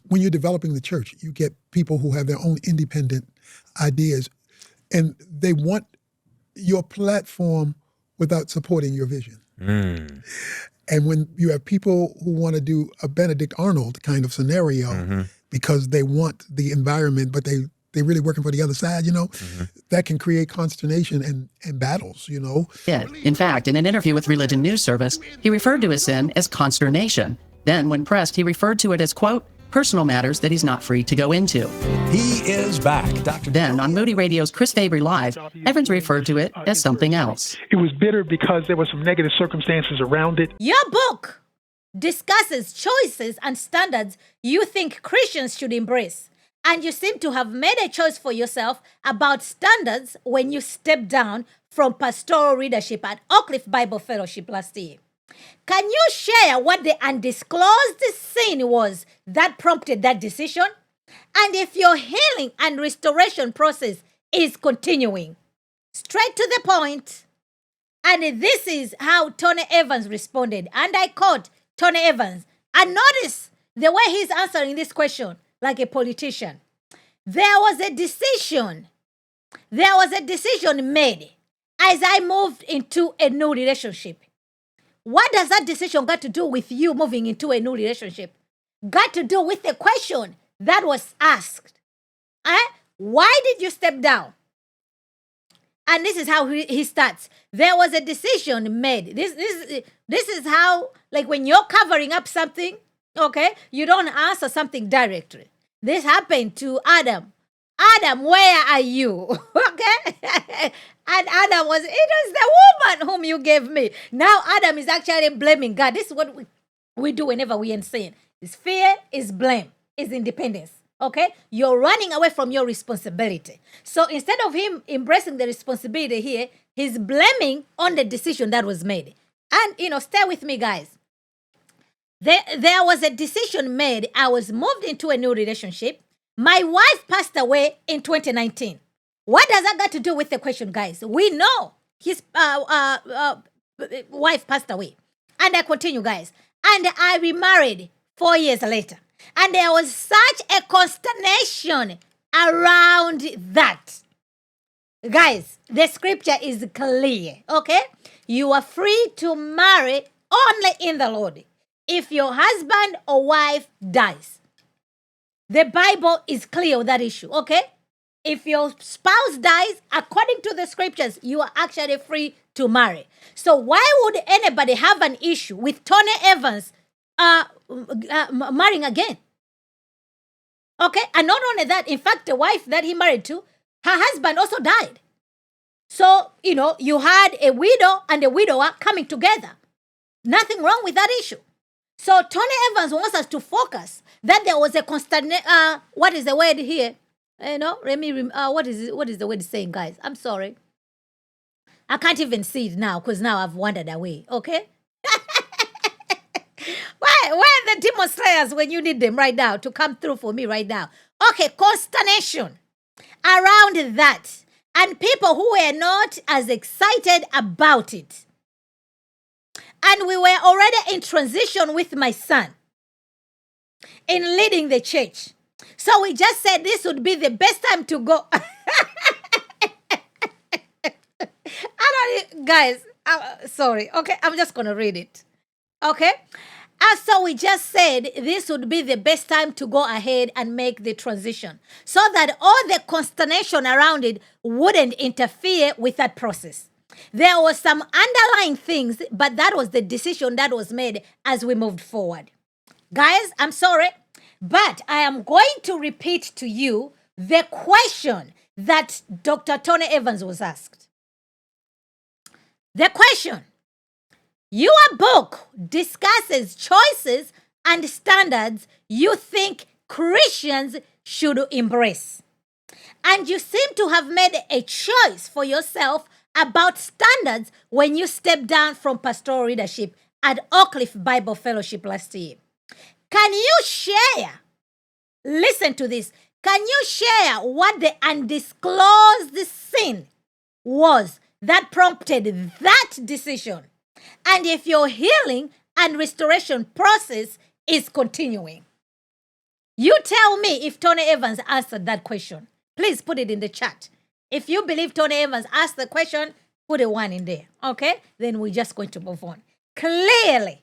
When you're developing the church, you get people who have their own independent ideas, and they want your platform without supporting your vision. And when you have people who want to do a Benedict Arnold kind of scenario because they want the environment, but they're really working for the other side, that can create consternation and battles, In fact, in an interview with Religion News Service, he referred to his sin as consternation. Then, when pressed, he referred to it as, quote, personal matters that he's not free to go into. He is back. Then, on Moody Radio's Chris Fabry Live, Evans referred to it as something else. It was bitter because there were some negative circumstances around it. Your book discusses choices and standards you think Christians should embrace. And you seem to have made a choice for yourself about standards when you stepped down from pastoral leadership at Oak Cliff Bible Fellowship last year. Can you share what the undisclosed sin was that prompted that decision? And if your healing and restoration process is continuing? Straight to the point. And this is how Tony Evans responded. And I quote Tony Evans. And notice the way he's answering this question like a politician. There was a decision made as I moved into a new relationship. What does that decision got to do with you moving into a new relationship? Got to do with the question that was asked. Why did you step down? And this is how he starts. There was a decision made. This is how, like when you're covering up something, okay, you don't answer something directly. This happened to Adam. Adam, where are you? Okay? And Adam it was the woman whom you gave me. Now Adam is actually blaming God. This is what we do whenever we are sin. It's fear, is blame, is independence. Okay? You're running away from your responsibility. So instead of him embracing the responsibility here, he's blaming on the decision that was made. And, stay with me, guys. There was a decision made. I was moved into a new relationship. My wife passed away in 2019. What does that got to do with the question, guys? We know his wife passed away. And I continue, guys. And I remarried 4 years later. And there was such a consternation around that. Guys, the scripture is clear, okay? You are free to marry only in the Lord if your husband or wife dies. The Bible is clear on that issue, okay? If your spouse dies, according to the scriptures, you are actually free to marry. So why would anybody have an issue with Tony Evans marrying again? Okay, and not only that, in fact, the wife that he married to, her husband also died. So, you had a widow and a widower coming together. Nothing wrong with that issue. So Tony Evans wants us to focus that there was a constant, what is the word here? What is the word saying, guys? I'm sorry. I can't even see it now because now I've wandered away, okay? Where are the demon slayers when you need them right now to come through for me right now? Okay, consternation around that. And people who were not as excited about it. And we were already in transition with my son in leading the church. So we just said this would be the best time to go. Guys, sorry. Okay, I'm just going to read it. Okay? So we just said this would be the best time to go ahead and make the transition so that all the consternation around it wouldn't interfere with that process. There was some underlying things, but that was the decision that was made as we moved forward. Guys, I'm sorry, but I am going to repeat to you the question that Dr. Tony Evans was asked. The question: your book discusses choices and standards you think Christians should embrace. And you seem to have made a choice for yourself about standards when you stepped down from pastoral leadership at Oak Cliff Bible Fellowship last year. Can you share? Listen to this. Can you share what the undisclosed sin was that prompted that decision? And if your healing and restoration process is continuing? You tell me if Tony Evans answered that question. Please put it in the chat. If you believe Tony Evans asked the question, put a 1 in there, okay? Then we're just going to move on. Clearly,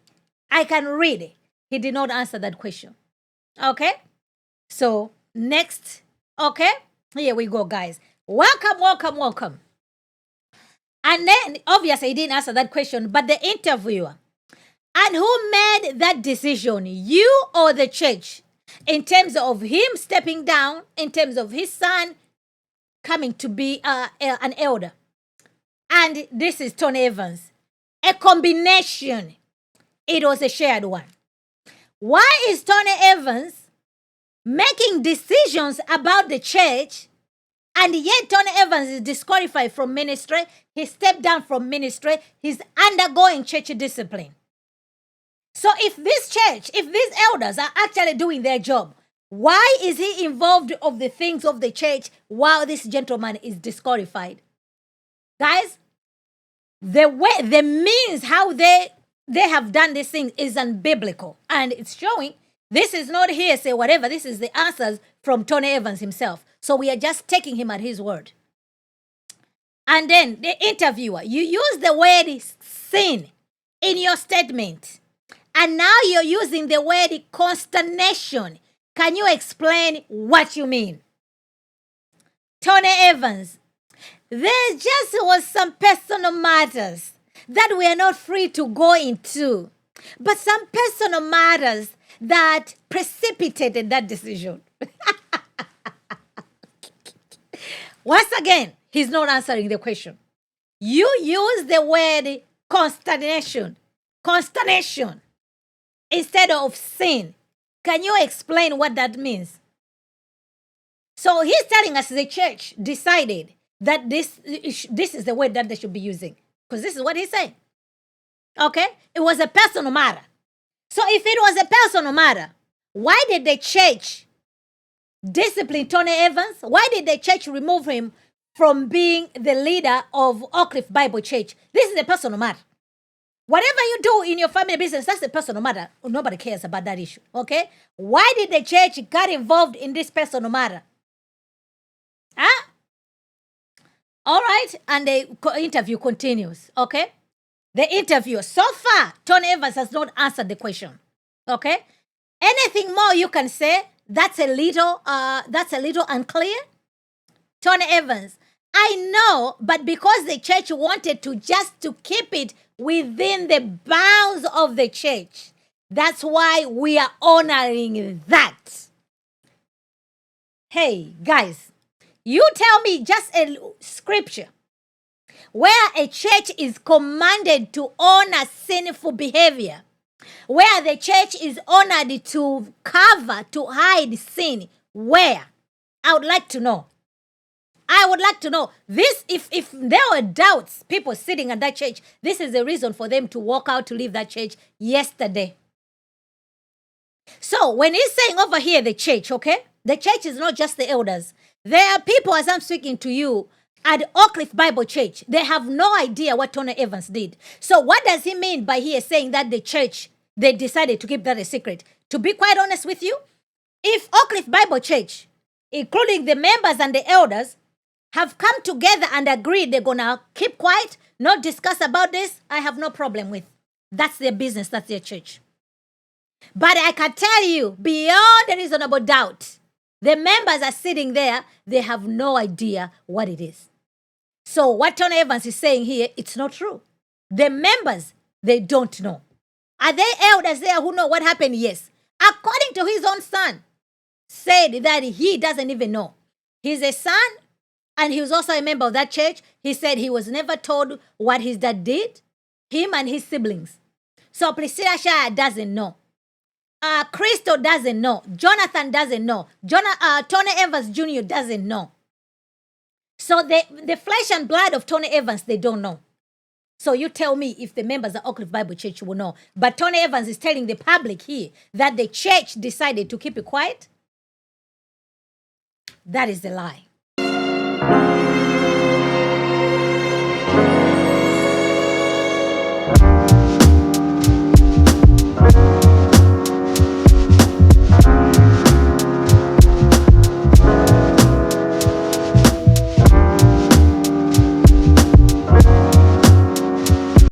I can read it. He did not answer that question, okay? So, next, okay? Here we go, guys. Welcome. And then, obviously, he didn't answer that question, but the interviewer. And who made that decision, you or the church, in terms of him stepping down, in terms of his son coming to be an elder? And this is Tony Evans. A combination. It was a shared one. Why is Tony Evans making decisions about the church, and yet Tony Evans is disqualified from ministry? He stepped down from ministry. He's undergoing church discipline. So if this church, if these elders are actually doing their job, why is he involved of the things of the church while this gentleman is disqualified? Guys, the means how they have done this thing is unbiblical. And it's showing this is not hearsay, whatever. This is the answers from Tony Evans himself. So we are just taking him at his word. And then the interviewer, you use the word sin in your statement. And now you're using the word consternation. Can you explain what you mean? Tony Evans, there just was some personal matters that we are not free to go into, but some personal matters that precipitated that decision. Once again, he's not answering the question. You use the word consternation instead of sin. Can you explain what that means? So he's telling us the church decided that this is the word that they should be using. Because this is what he's saying. Okay? It was a personal matter. So if it was a personal matter, why did the church discipline Tony Evans? Why did the church remove him from being the leader of Oak Cliff Bible Church? This is a personal matter. Whatever you do in your family business, that's a personal matter. Nobody cares about that issue. Okay? Why did the church get involved in this personal matter? Huh? All right, and the interview continues, okay? The interview, so far, Tony Evans has not answered the question, okay? Anything more you can say? That's a little unclear. Tony Evans, I know, but because the church wanted to keep it within the bounds of the church, that's why we are honoring that. Hey, guys. You tell me just a scripture where a church is commanded to honor sinful behavior, where the church is honored to cover, to hide sin. Where? I would like to know. I would like to know. This, if there were doubts, people sitting at that church, this is the reason for them to walk out to leave that church yesterday. So when he's saying over here, the church, okay? The church is not just the elders. There are people, as I'm speaking to you, at Oak Cliff Bible Church. They have no idea what Tony Evans did. So what does he mean by here saying that the church, they decided to keep that a secret? To be quite honest with you, if Oak Cliff Bible Church, including the members and the elders, have come together and agreed they're going to keep quiet, not discuss about this, I have no problem with. That's their business, that's their church. But I can tell you, beyond a reasonable doubt, the members are sitting there, they have no idea what it is. So what Tony Evans is saying here, it's not true. The members, they don't know. Are there elders there who know what happened? Yes. According to his own son, said that he doesn't even know. He's a son, and he was also a member of that church. He said he was never told what his dad did, him and his siblings. So Priscilla Shire doesn't know. Crystal doesn't know. Jonathan doesn't know. Tony Evans Jr. doesn't know. So the flesh and blood of Tony Evans, they don't know. So you tell me if the members of Oak Cliff Bible Church will know. But Tony Evans is telling the public here that the church decided to keep it quiet. That is the lie.